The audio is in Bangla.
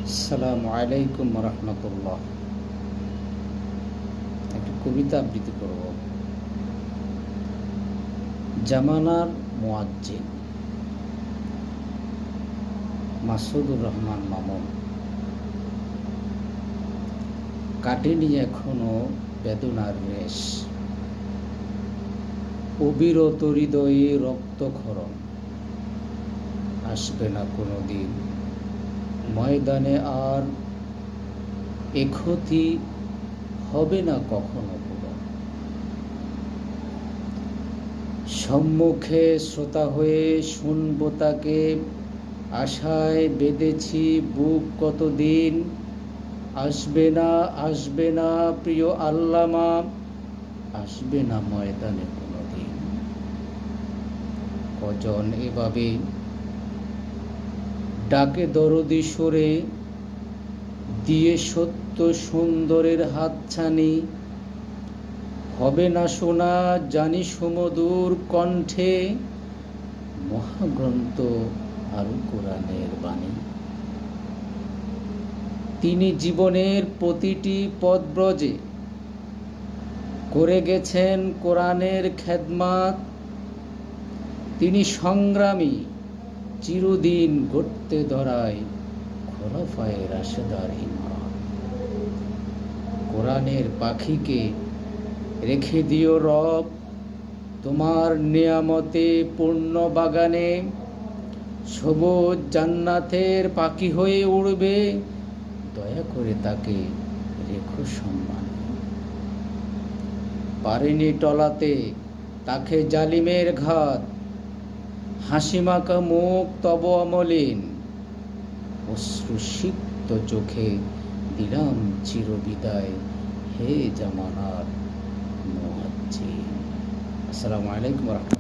আসসালামু আলাইকুম রহমতুল্লাহ। একটা কবিতা আবৃত্তি করব। জামানার মুয়াজ্জিন, মাসুদুর রহমান মামুন। কাটেনি এখনো বেদনার রেশ, অবিরত হৃদয়ে রক্তক্ষরণ। আসবে না কোনো দিন ময়দানে আর, এ ক্ষতি হবে না কখনো পূরণ। সম্মুখে শ্রোতা হয়ে শুনব তাকে, আশায় বেঁধেছি বুক কতদিন। আসবে না প্রিয় আল্লামা, আসবে না ময়দানে কোনোদিন। কজন এভাবে ডাকে দরদি সরে, দিয়ে সত্য সুন্দরের হাতছানি। হবে না শোনা জানি সুমধুর কণ্ঠে, মহাগ্রন্থ আল কোরআনের বাণী। তিনি জীবনের প্রতিটি পদব্রজে করে গেছেন কোরআনের খেদমাত। তিনি সংগ্রামী চিরদিন গড়তে ধরায় খোলাফায়ে রাশেদার ইমারত। কোরআনের পাখিকে রেখে দিও রব তোমার নিয়ামতে পূর্ণ বাগানে। সবুজ জান্নাতের পাখি হয়ে উড়বে, দয়া করে তাকে রেখো সম্মান। পারেনি টলাতে তাকে জালিমের ঘাত, হাসিমাখা মুখ তব অমলিন। অশ্রুসিক্ত চোখে দিলাম চিরবিদায়, হে জামানার মুয়াজ্জিন। আসসালামু আলাইকুম।